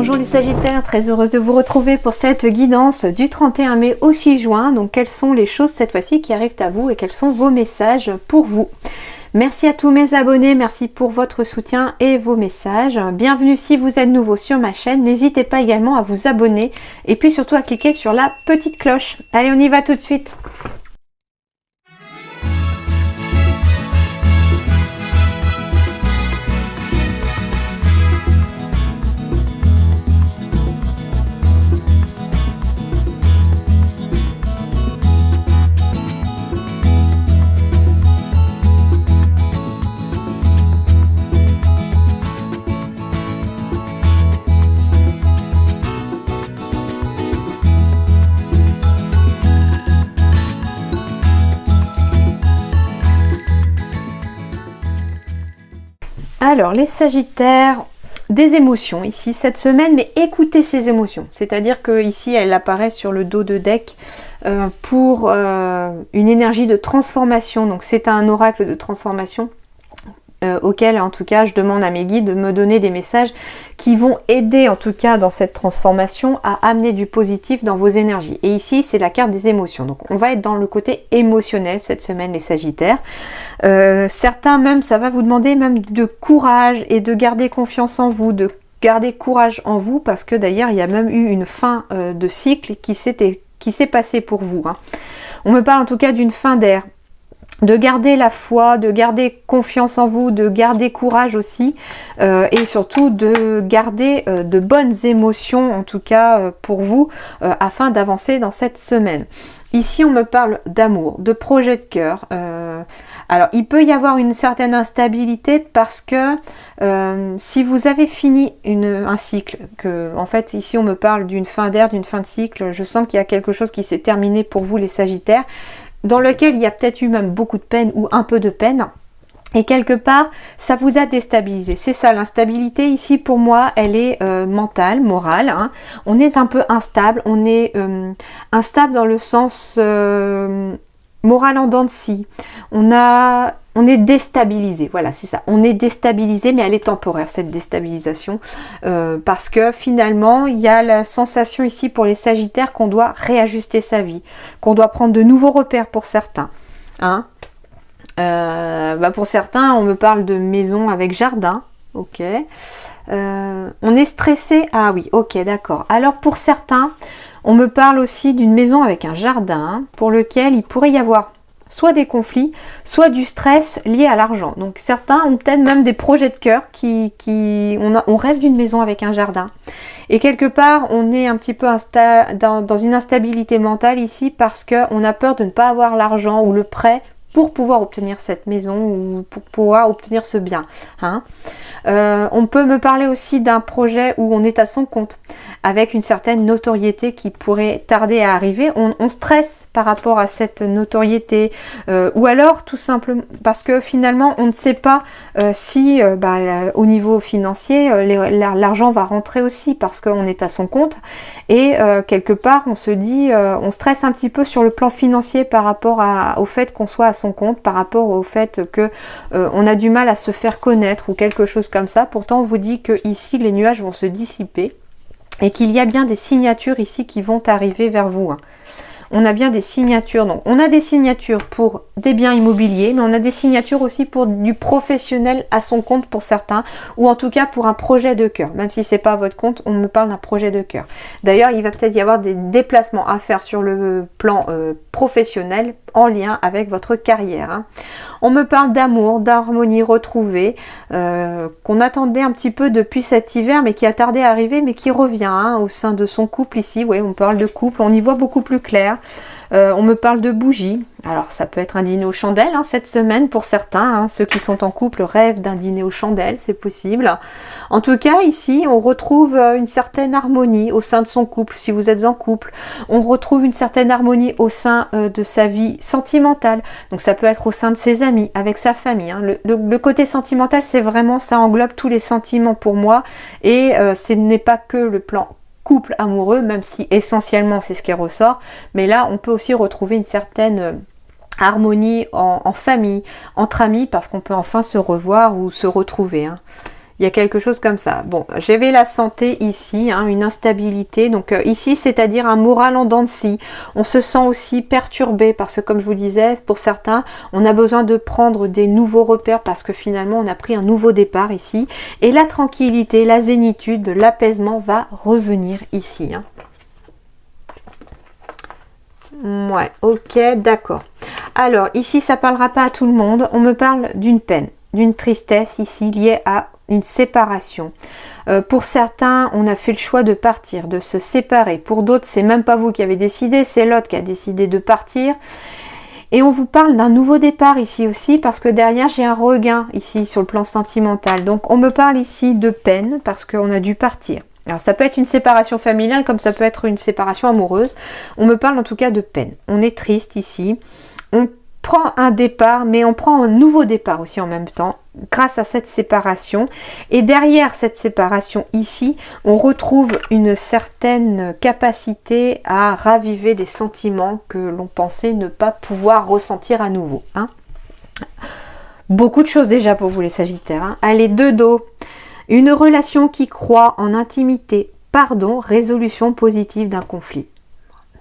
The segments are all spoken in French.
bonjour les Sagittaires, très heureuse de vous retrouver pour cette guidance du 31 mai au 6 juin. Donc quelles sont les choses cette fois-ci qui arrivent à vous et quels sont vos messages pour vous? Merci à tous mes abonnés, merci pour votre soutien et vos messages. Bienvenue si vous êtes nouveau sur ma chaîne, n'hésitez pas également à vous abonner et puis surtout à cliquer sur la petite cloche. Allez, on y va tout de suite. Alors les Sagittaires, des émotions ici cette semaine, mais écoutez ces émotions, c'est-à-dire que ici elle apparaît sur le dos de deck pour une énergie de transformation. Donc c'est un oracle de transformation auquel en tout cas je demande à mes guides de me donner des messages qui vont aider en tout cas dans cette transformation à amener du positif dans vos énergies. Et ici c'est la carte des émotions, donc on va être dans le côté émotionnel cette semaine les Sagittaires. Certains même, ça va vous demander même de courage et de garder confiance en vous, de garder courage en vous, parce que d'ailleurs il y a même eu une fin de cycle qui s'est passée pour vous, hein. On me parle en tout cas d'une fin d'ère, de garder la foi, de garder confiance en vous, de garder courage aussi, et surtout de garder de bonnes émotions en tout cas pour vous, afin d'avancer dans cette semaine. Ici on me parle d'amour, de projet de cœur. Alors il peut y avoir une certaine instabilité parce que si vous avez fini un cycle, que en fait ici on me parle d'une fin d'ère, d'une fin de cycle, je sens qu'il y a quelque chose qui s'est terminé pour vous les Sagittaires, dans lequel il y a peut-être eu même beaucoup de peine ou un peu de peine. Et quelque part, ça vous a déstabilisé. C'est ça, l'instabilité ici pour moi, elle est mentale, morale, hein. On est un peu instable, on est instable dans le sens moral en dents de scie. On est déstabilisé, voilà, c'est ça. On est déstabilisé, mais elle est temporaire, cette déstabilisation. Parce que finalement, il y a la sensation ici pour les Sagittaires qu'on doit réajuster sa vie, qu'on doit prendre de nouveaux repères pour certains, hein. Pour certains, on me parle de maison avec jardin, ok. On est stressé, ah oui, ok, d'accord. Alors pour certains, on me parle aussi d'une maison avec un jardin pour lequel il pourrait y avoir soit des conflits, soit du stress lié à l'argent. Donc certains ont peut-être même des projets de cœur on rêve d'une maison avec un jardin. Et quelque part, on est un petit peu dans une instabilité mentale ici parce qu'on a peur de ne pas avoir l'argent ou le prêt pour pouvoir obtenir cette maison ou pour pouvoir obtenir ce bien, hein. On peut me parler aussi d'un projet où on est à son compte, avec une certaine notoriété qui pourrait tarder à arriver. On stresse par rapport à cette notoriété, ou alors tout simplement parce que finalement on ne sait pas si au niveau financier l'argent va rentrer aussi, parce qu'on est à son compte et quelque part on se dit, on stresse un petit peu sur le plan financier par rapport au fait qu'on soit à son compte, par rapport au fait que on a du mal à se faire connaître ou quelque chose comme ça. Pourtant on vous dit que ici les nuages vont se dissiper et qu'il y a bien des signatures ici qui vont arriver vers vous, hein. On a bien des signatures, donc on a des signatures pour des biens immobiliers, mais on a des signatures aussi pour du professionnel à son compte pour certains, ou en tout cas pour un projet de cœur. Même si c'est pas votre compte, on me parle d'un projet de cœur. D'ailleurs, il va peut-être y avoir des déplacements à faire sur le plan professionnel en lien avec votre carrière, hein. On me parle d'amour, d'harmonie retrouvée, qu'on attendait un petit peu depuis cet hiver, mais qui a tardé à arriver, mais qui revient, hein, au sein de son couple ici. Oui, on parle de couple, on y voit beaucoup plus clair. On me parle de bougies. Alors ça peut être un dîner aux chandelles, hein, cette semaine pour certains, hein. Ceux qui sont en couple rêvent d'un dîner aux chandelles, c'est possible. En tout cas ici on retrouve une certaine harmonie au sein de son couple. Si vous êtes en couple, on retrouve une certaine harmonie au sein de sa vie sentimentale. Donc ça peut être au sein de ses amis, avec sa famille, hein. Le côté sentimental, c'est vraiment, ça englobe tous les sentiments pour moi, et ce n'est pas que le plan couple amoureux, même si essentiellement c'est ce qui ressort, mais là on peut aussi retrouver une certaine harmonie en famille, entre amis, parce qu'on peut enfin se revoir ou se retrouver, hein. Il y a quelque chose comme ça. Bon, j'avais la santé ici, hein, une instabilité. Donc ici, c'est-à-dire un moral en dents de scie. On se sent aussi perturbé parce que, comme je vous disais, pour certains, on a besoin de prendre des nouveaux repères parce que finalement, on a pris un nouveau départ ici. Et la tranquillité, la zénitude, l'apaisement va revenir ici. Hein. Ouais, ok, d'accord. Alors, ici, ça ne parlera pas à tout le monde. On me parle d'une peine, d'une tristesse ici liée à une séparation. Pour certains, on a fait le choix de partir, de se séparer. Pour d'autres, c'est même pas vous qui avez décidé, c'est l'autre qui a décidé de partir. Et on vous parle d'un nouveau départ ici aussi, parce que derrière, j'ai un regain ici sur le plan sentimental. Donc, on me parle ici de peine, parce qu'on a dû partir. Alors, ça peut être une séparation familiale, comme ça peut être une séparation amoureuse. On me parle en tout cas de peine. On est triste ici. On prend un départ, mais on prend un nouveau départ aussi en même temps, grâce à cette séparation. Et derrière cette séparation ici, on retrouve une certaine capacité à raviver des sentiments que l'on pensait ne pas pouvoir ressentir à nouveau. Hein. Beaucoup de choses déjà pour vous les Sagittaires. Hein. Allez, deux dos. Une relation qui croit en intimité, pardon, résolution positive d'un conflit.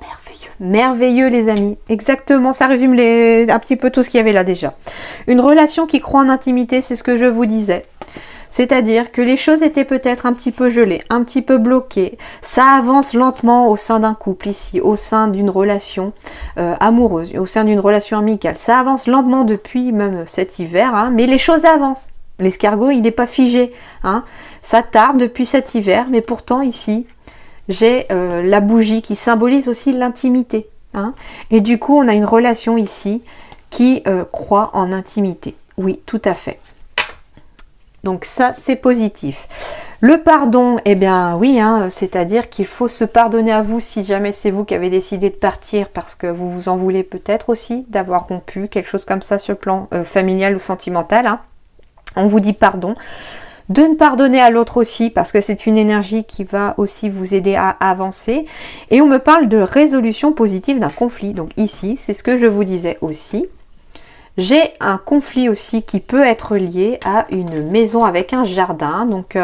Merveilleux, merveilleux les amis, exactement, ça résume un petit peu tout ce qu'il y avait là déjà. Une relation qui croit en intimité, c'est ce que je vous disais. C'est-à-dire que les choses étaient peut-être un petit peu gelées, un petit peu bloquées. Ça avance lentement au sein d'un couple ici, au sein d'une relation amoureuse, au sein d'une relation amicale. Ça avance lentement depuis même cet hiver, hein, mais les choses avancent. L'escargot, il n'est pas figé. Hein. Ça tarde depuis cet hiver, mais pourtant ici, j'ai la bougie qui symbolise aussi l'intimité. Hein. Et du coup, on a une relation ici qui croit en intimité. Oui, tout à fait. Donc ça, c'est positif. Le pardon, eh bien oui, hein, c'est-à-dire qu'il faut se pardonner à vous si jamais c'est vous qui avez décidé de partir parce que vous vous en voulez peut-être aussi d'avoir rompu, quelque chose comme ça sur le plan familial ou sentimental. Hein. On vous dit pardon. De ne pardonner à l'autre aussi parce que c'est une énergie qui va aussi vous aider à avancer. Et on me parle de résolution positive d'un conflit. Donc ici, c'est ce que je vous disais aussi. J'ai un conflit aussi qui peut être lié à une maison avec un jardin. Donc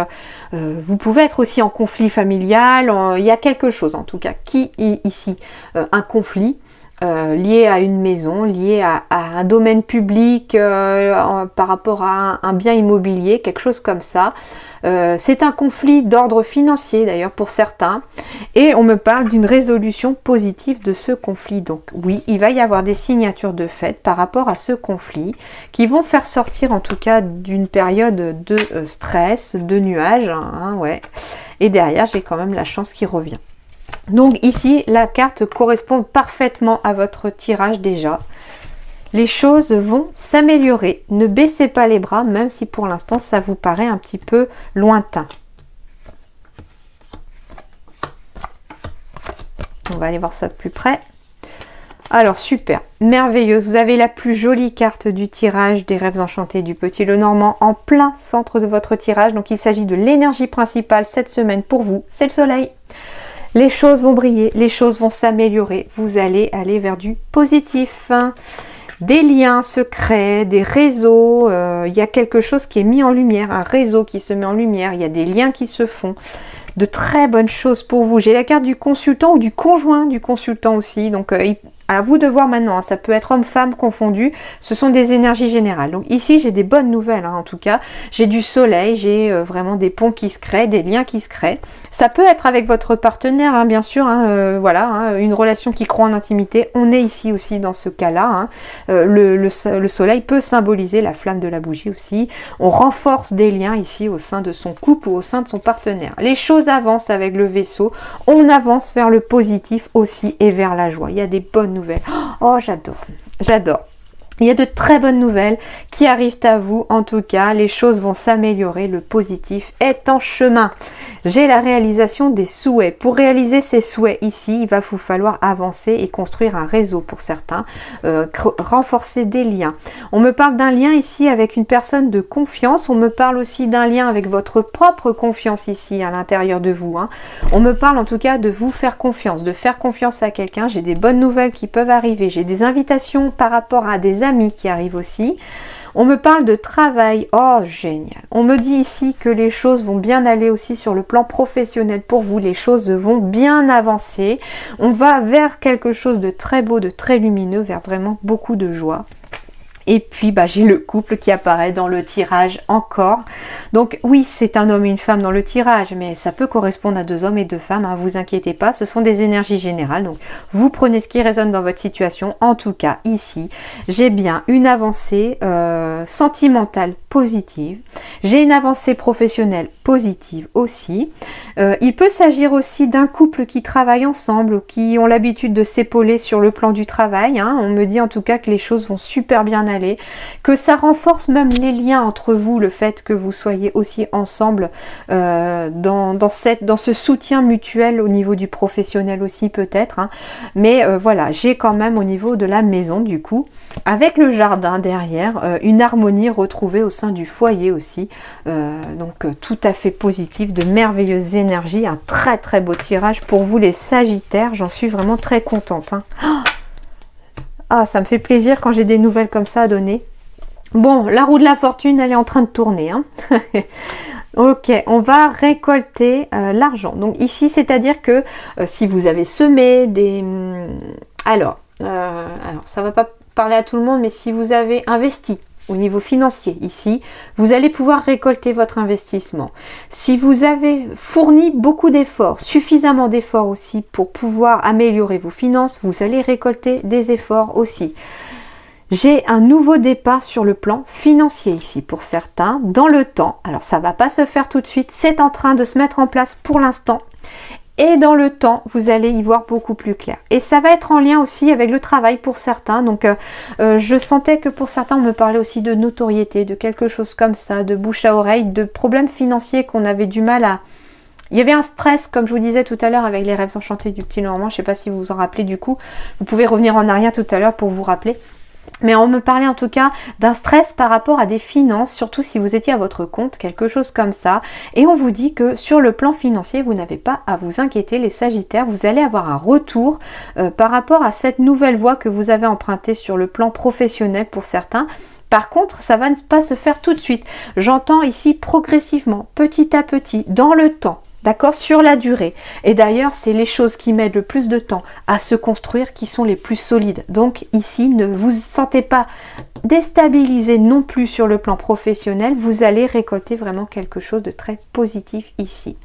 vous pouvez être aussi en conflit familial. Il y a quelque chose en tout cas qui est ici un conflit. Lié à une maison, lié à un domaine public par rapport à un bien immobilier, quelque chose comme ça. C'est un conflit d'ordre financier d'ailleurs pour certains et on me parle d'une résolution positive de ce conflit. Donc oui, il va y avoir des signatures de fait par rapport à ce conflit qui vont faire sortir en tout cas d'une période de stress, de nuages. Hein, ouais. Et derrière, j'ai quand même la chance qui revient. Donc ici, la carte correspond parfaitement à votre tirage déjà. Les choses vont s'améliorer. Ne baissez pas les bras, même si pour l'instant, ça vous paraît un petit peu lointain. On va aller voir ça de plus près. Alors, super, merveilleuse. Vous avez la plus jolie carte du tirage des rêves enchantés du Petit Lenormand en plein centre de votre tirage. Donc, il s'agit de l'énergie principale cette semaine pour vous. C'est le soleil. Les choses vont briller, les choses vont s'améliorer. Vous allez aller vers du positif. Des liens secrets, des réseaux. Il y a quelque chose qui est mis en lumière, un réseau qui se met en lumière. Il y a des liens qui se font. De très bonnes choses pour vous. J'ai la carte du consultant ou du conjoint du consultant aussi. Donc, à vous de voir maintenant. Hein. Ça peut être homme-femme confondu. Ce sont des énergies générales. Donc, ici, j'ai des bonnes nouvelles. Hein, en tout cas, j'ai du soleil. J'ai vraiment des ponts qui se créent, des liens qui se créent. Ça peut être avec votre partenaire, hein, bien sûr. Hein, voilà, hein, une relation qui croit en intimité. On est ici aussi dans ce cas-là. Hein. Le soleil peut symboliser la flamme de la bougie aussi. On renforce des liens ici au sein de son couple ou au sein de son partenaire. Les choses avancent avec le vaisseau. On avance vers le positif aussi et vers la joie. Il y a des bonnes nouvelles. Oh, j'adore, j'adore. Il y a de très bonnes nouvelles qui arrivent à vous. En tout cas, les choses vont s'améliorer. Le positif est en chemin. J'ai la réalisation des souhaits. Pour réaliser ces souhaits ici, il va vous falloir avancer et construire un réseau pour certains. Renforcer des liens. On me parle d'un lien ici avec une personne de confiance. On me parle aussi d'un lien avec votre propre confiance ici à l'intérieur de vous. Hein. On me parle en tout cas de vous faire confiance, de faire confiance à quelqu'un. J'ai des bonnes nouvelles qui peuvent arriver. J'ai des invitations par rapport à des amis qui arrivent aussi. On me parle de travail. Oh, génial. On me dit ici que les choses vont bien aller aussi sur le plan professionnel pour vous. Les choses vont bien avancer. On va vers quelque chose de très beau, de très lumineux, vers vraiment beaucoup de joie. Et puis, j'ai le couple qui apparaît dans le tirage encore. Donc oui, c'est un homme et une femme dans le tirage, mais ça peut correspondre à 2 hommes et 2 femmes, hein, vous inquiétez pas, ce sont des énergies générales. Donc vous prenez ce qui résonne dans votre situation. En tout cas, ici, j'ai bien une avancée sentimentale positive. J'ai une avancée professionnelle positive aussi. Il peut s'agir aussi d'un couple qui travaille ensemble, qui ont l'habitude de s'épauler sur le plan du travail. Hein. On me dit en tout cas que les choses vont super bien aller, que ça renforce même les liens entre vous, le fait que vous soyez aussi ensemble dans ce soutien mutuel au niveau du professionnel aussi peut-être. Hein. Mais voilà, j'ai quand même au niveau de la maison du coup, avec le jardin derrière, une harmonie retrouvée au sein du foyer aussi. Donc tout à fait positif, de merveilleuses énergies, un très très beau tirage pour vous les Sagittaires, j'en suis vraiment très contente. Hein. Ah, ça me fait plaisir quand j'ai des nouvelles comme ça à donner. Bon, la roue de la fortune, elle est en train de tourner. Hein. Ok, on va récolter l'argent. Donc ici, c'est-à-dire que si vous avez semé des... Alors, ça va pas parler à tout le monde, mais si vous avez investi au niveau financier ici, vous allez pouvoir récolter votre investissement. Si vous avez fourni beaucoup d'efforts, suffisamment d'efforts aussi pour pouvoir améliorer vos finances, vous allez récolter des efforts aussi. J'ai un nouveau départ sur le plan financier ici pour certains, dans le temps. Alors ça ne va pas se faire tout de suite, c'est en train de se mettre en place pour l'instant. Et dans le temps, vous allez y voir beaucoup plus clair. Et ça va être en lien aussi avec le travail pour certains. Donc, je sentais que pour certains, on me parlait aussi de notoriété, de quelque chose comme ça, de bouche à oreille, de problèmes financiers qu'on avait du mal à... Il y avait un stress, comme je vous disais tout à l'heure, avec les rêves enchantés du petit Normand. Je ne sais pas si vous vous en rappelez du coup. Vous pouvez revenir en arrière tout à l'heure pour vous rappeler. Mais on me parlait en tout cas d'un stress par rapport à des finances, surtout si vous étiez à votre compte, quelque chose comme ça. Et on vous dit que sur le plan financier, vous n'avez pas à vous inquiéter, les Sagittaires. Vous allez avoir un retour par rapport à cette nouvelle voie que vous avez empruntée sur le plan professionnel pour certains. Par contre, ça va ne pas se faire tout de suite. J'entends ici progressivement, petit à petit, dans le temps. D'accord, sur la durée. Et d'ailleurs, c'est les choses qui mettent le plus de temps à se construire qui sont les plus solides. Donc ici, ne vous sentez pas déstabilisé non plus sur le plan professionnel. Vous allez récolter vraiment quelque chose de très positif ici.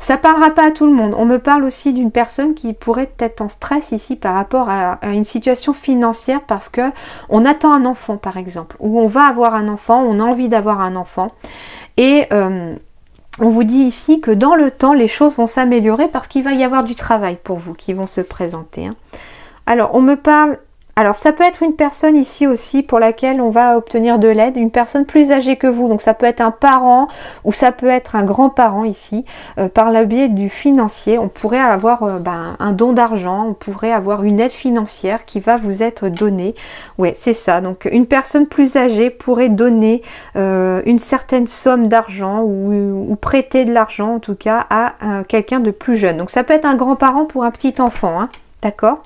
Ça parlera pas à tout le monde. On me parle aussi d'une personne qui pourrait être en stress ici par rapport à une situation financière parce que on attend un enfant par exemple, ou on va avoir un enfant, on a envie d'avoir un enfant. Et on vous dit ici que dans le temps, les choses vont s'améliorer parce qu'il va y avoir du travail pour vous qui vont se présenter. Hein. Alors, on me parle... Alors, ça peut être une personne ici aussi pour laquelle on va obtenir de l'aide, une personne plus âgée que vous. Donc, ça peut être un parent ou ça peut être un grand-parent ici. Par le biais du financier, on pourrait avoir un don d'argent, on pourrait avoir une aide financière qui va vous être donnée. Ouais, c'est ça. Donc, une personne plus âgée pourrait donner une certaine somme d'argent ou prêter de l'argent, en tout cas, à quelqu'un de plus jeune. Donc, ça peut être un grand-parent pour un petit enfant, hein, d'accord ?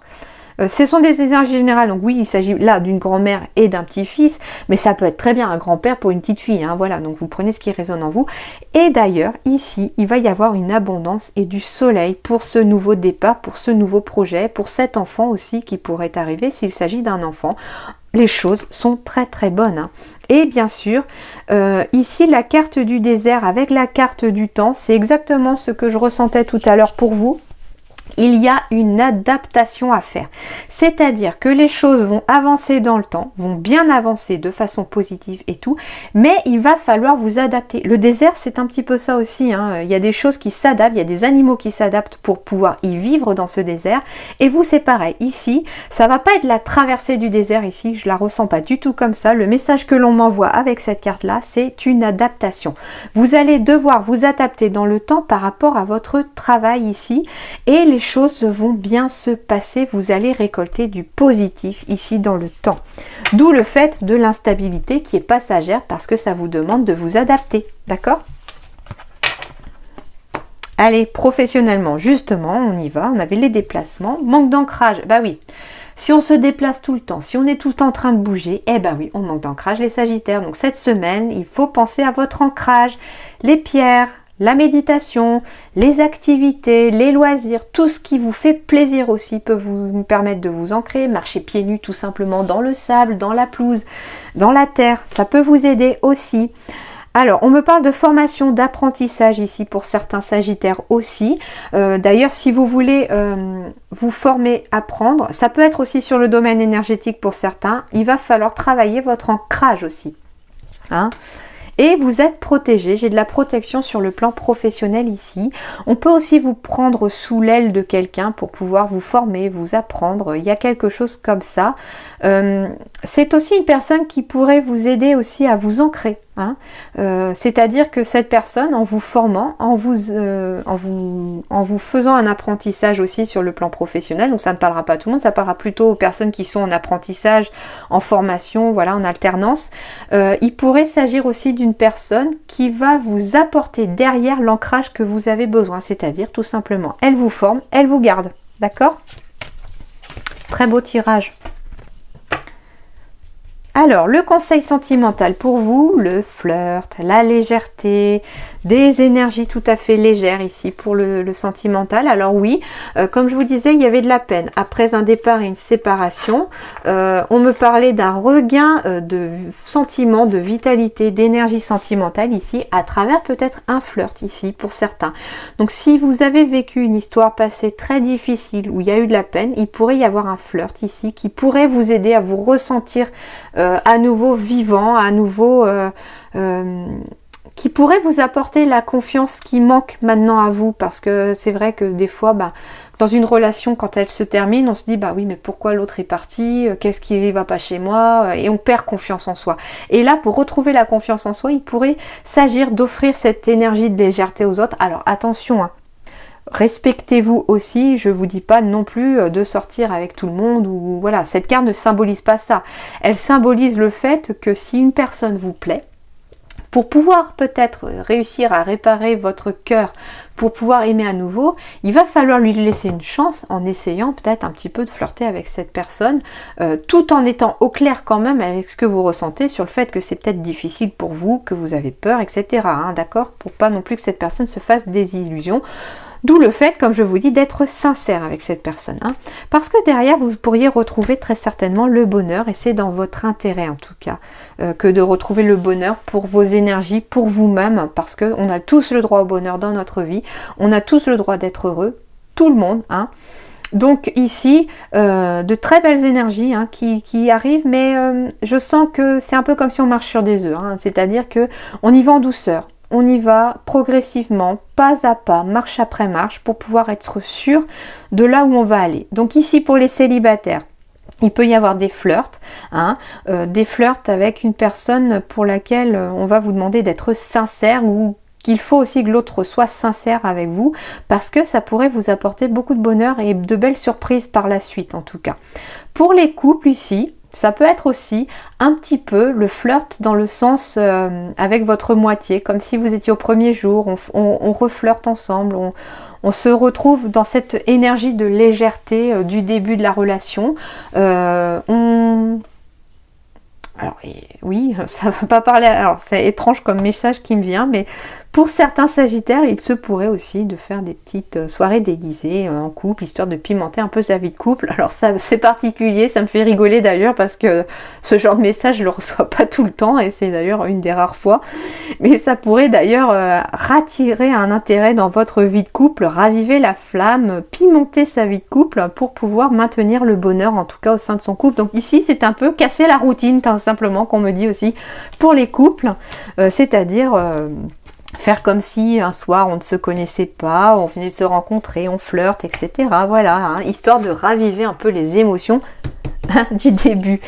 Ce sont des énergies générales, donc oui, il s'agit là d'une grand-mère et d'un petit-fils, mais ça peut être très bien un grand-père pour une petite fille, hein, voilà, donc vous prenez ce qui résonne en vous. Et d'ailleurs, ici, il va y avoir une abondance et du soleil pour ce nouveau départ, pour ce nouveau projet, pour cet enfant aussi qui pourrait arriver s'il s'agit d'un enfant. Les choses sont très très bonnes. Hein. Et bien sûr, ici, la carte du désert avec la carte du temps, c'est exactement ce que je ressentais tout à l'heure pour vous. Il y a une adaptation à faire. C'est-à-dire que les choses vont avancer dans le temps, vont bien avancer de façon positive et tout, mais il va falloir vous adapter. Le désert, c'est un petit peu ça aussi. Hein. Il y a des choses qui s'adaptent, il y a des animaux qui s'adaptent pour pouvoir y vivre dans ce désert. Et vous, c'est pareil. Ici, ça va pas être la traversée du désert ici, je la ressens pas du tout comme ça. Le message que l'on m'envoie avec cette carte-là, c'est une adaptation. Vous allez devoir vous adapter dans le temps par rapport à votre travail ici et les choses vont bien se passer, vous allez récolter du positif ici dans le temps. D'où le fait de l'instabilité qui est passagère parce que ça vous demande de vous adapter, d'accord ? Allez, professionnellement, justement, on y va, on avait les déplacements, manque d'ancrage, bah oui, Si on se déplace tout le temps, si on est tout le temps en train de bouger, eh ben oui, on manque d'ancrage les Sagittaires. Donc cette semaine, il faut penser à votre ancrage, les pierres, la méditation, les activités, les loisirs, tout ce qui vous fait plaisir aussi peut vous permettre de vous ancrer. Marcher pieds nus tout simplement dans le sable, dans la pelouse, dans la terre, ça peut vous aider aussi. Alors, on me parle de formation, d'apprentissage ici pour certains Sagittaires aussi. D'ailleurs, si vous voulez vous former, apprendre, ça peut être aussi sur le domaine énergétique pour certains. Il va falloir travailler votre ancrage aussi. Hein? Et vous êtes protégé, j'ai de la protection sur le plan professionnel ici. On peut aussi vous prendre sous l'aile de quelqu'un pour pouvoir vous former, vous apprendre. Il y a quelque chose comme ça. C'est aussi une personne qui pourrait vous aider aussi à vous ancrer. Hein. C'est-à-dire que cette personne, en vous formant, en vous faisant un apprentissage aussi sur le plan professionnel, donc ça ne parlera pas à tout le monde, ça parlera plutôt aux personnes qui sont en apprentissage, en formation, voilà, en alternance. Il pourrait s'agir aussi d'une personne qui va vous apporter derrière l'ancrage que vous avez besoin, c'est-à-dire tout simplement, elle vous forme, elle vous garde, d'accord? Très beau tirage. Alors, le conseil sentimental pour vous, le flirt, la légèreté, des énergies tout à fait légères ici pour le sentimental. Alors oui, comme je vous disais, il y avait de la peine. Après un départ et une séparation, on me parlait d'un regain de sentiments, de vitalité, d'énergie sentimentale ici, à travers peut-être un flirt ici pour certains. Donc si vous avez vécu une histoire passée très difficile, où il y a eu de la peine, il pourrait y avoir un flirt ici qui pourrait vous aider à vous ressentir à nouveau vivant, à nouveau qui pourrait vous apporter la confiance qui manque maintenant à vous, parce que c'est vrai que des fois, dans une relation, quand elle se termine, on se dit, bah oui, mais pourquoi l'autre est parti, qu'est-ce qui ne va pas chez moi, et on perd confiance en soi. Et là, pour retrouver la confiance en soi, il pourrait s'agir d'offrir cette énergie de légèreté aux autres. Alors attention, hein, respectez-vous aussi, je vous dis pas non plus de sortir avec tout le monde, ou voilà, cette carte ne symbolise pas ça. Elle symbolise le fait que si une personne vous plaît, pour pouvoir peut-être réussir à réparer votre cœur, pour pouvoir aimer à nouveau, il va falloir lui laisser une chance en essayant peut-être un petit peu de flirter avec cette personne, tout en étant au clair quand même avec ce que vous ressentez sur le fait que c'est peut-être difficile pour vous, que vous avez peur, etc. Hein, d'accord? Pour pas non plus que cette personne se fasse des illusions. D'où le fait, comme je vous dis, d'être sincère avec cette personne. Hein, parce que derrière, vous pourriez retrouver très certainement le bonheur, et c'est dans votre intérêt en tout cas, que de retrouver le bonheur pour vos énergies, pour vous-même, parce qu'on a tous le droit au bonheur dans notre vie, on a tous le droit d'être heureux, tout le monde. Hein. Donc ici, de très belles énergies hein, qui arrivent, mais je sens que c'est un peu comme si on marche sur des œufs, hein, c'est-à-dire que on y va en douceur. On y va progressivement, pas à pas, marche après marche, pour pouvoir être sûr de là où on va aller. Donc ici, pour les célibataires, il peut y avoir des flirts, hein, des flirts avec une personne pour laquelle on va vous demander d'être sincère, ou qu'il faut aussi que l'autre soit sincère avec vous, parce que ça pourrait vous apporter beaucoup de bonheur et de belles surprises par la suite en tout cas. Pour les couples ici, ça peut être aussi un petit peu le flirt dans le sens avec votre moitié, comme si vous étiez au premier jour, on reflirte ensemble, on se retrouve dans cette énergie de légèreté du début de la relation. Alors oui, ça va pas parler, alors c'est étrange comme message qui me vient, mais pour certains Sagittaires, il se pourrait aussi de faire des petites soirées déguisées en couple, histoire de pimenter un peu sa vie de couple. Alors ça, c'est particulier, ça me fait rigoler d'ailleurs, parce que ce genre de message, je le reçois pas tout le temps, et c'est d'ailleurs une des rares fois. Mais ça pourrait d'ailleurs rattirer un intérêt dans votre vie de couple, raviver la flamme, pimenter sa vie de couple pour pouvoir maintenir le bonheur, en tout cas au sein de son couple. Donc ici, c'est un peu casser la routine, tout simplement, qu'on me dit aussi pour les couples, c'est-à-dire faire comme si un soir on ne se connaissait pas, on venait de se rencontrer, on flirte, etc. Voilà, hein, histoire de raviver un peu les émotions du début.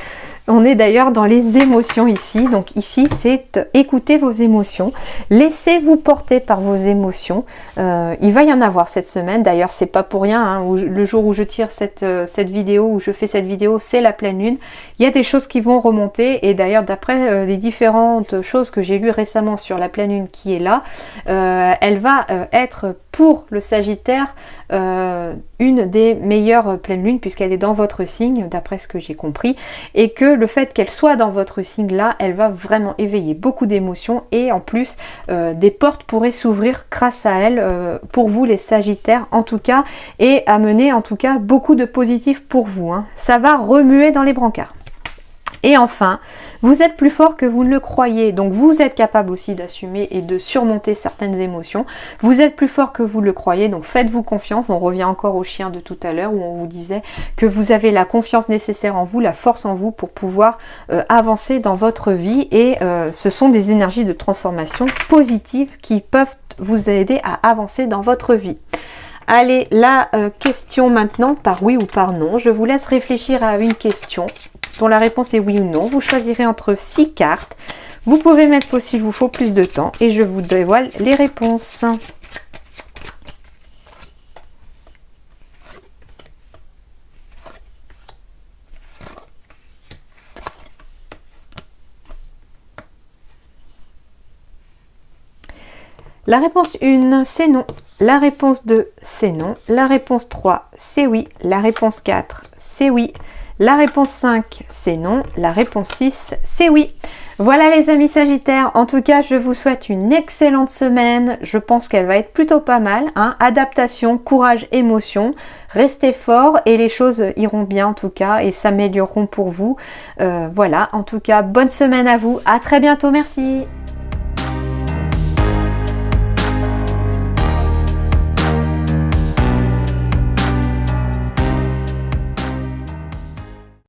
On est d'ailleurs dans les émotions ici. Donc ici, c'est écouter vos émotions. Laissez-vous porter par vos émotions. Il va y en avoir cette semaine. D'ailleurs, c'est pas pour rien. Hein, le jour où je tire cette vidéo, où je fais cette vidéo, c'est la pleine lune. Il y a des choses qui vont remonter. Et d'ailleurs, d'après les différentes choses que j'ai lues récemment sur la pleine lune qui est là, elle va être pour le Sagittaire une des meilleures pleines lunes puisqu'elle est dans votre signe, d'après ce que j'ai compris, et que le fait qu'elle soit dans votre signe là, elle va vraiment éveiller beaucoup d'émotions et en plus des portes pourraient s'ouvrir grâce à elle pour vous les Sagittaires en tout cas, et amener en tout cas beaucoup de positif pour vous. Hein. Ça va remuer dans les brancards. Et enfin, vous êtes plus fort que vous ne le croyez, donc vous êtes capable aussi d'assumer et de surmonter certaines émotions. Vous êtes plus fort que vous le croyez, donc faites-vous confiance. On revient encore au chien de tout à l'heure où on vous disait que vous avez la confiance nécessaire en vous, la force en vous pour pouvoir avancer dans votre vie. Et ce sont des énergies de transformation positives qui peuvent vous aider à avancer dans votre vie. Allez, la question maintenant, par oui ou par non. Je vous laisse réfléchir à une question dont la réponse est oui ou non. Vous choisirez entre 6 cartes. Vous pouvez mettre pause s'il vous faut plus de temps et je vous dévoile les réponses. La réponse 1, c'est non. La réponse 2, c'est non. La réponse 3, c'est oui. La réponse 4, c'est oui. La réponse 5, c'est non. La réponse 6, c'est oui. Voilà les amis Sagittaires, en tout cas je vous souhaite une excellente semaine. Je pense qu'elle va être plutôt pas mal. Hein. Adaptation, courage, émotion. Restez fort et les choses iront bien en tout cas et s'amélioreront pour vous. Voilà, en tout cas bonne semaine à vous. À très bientôt, merci.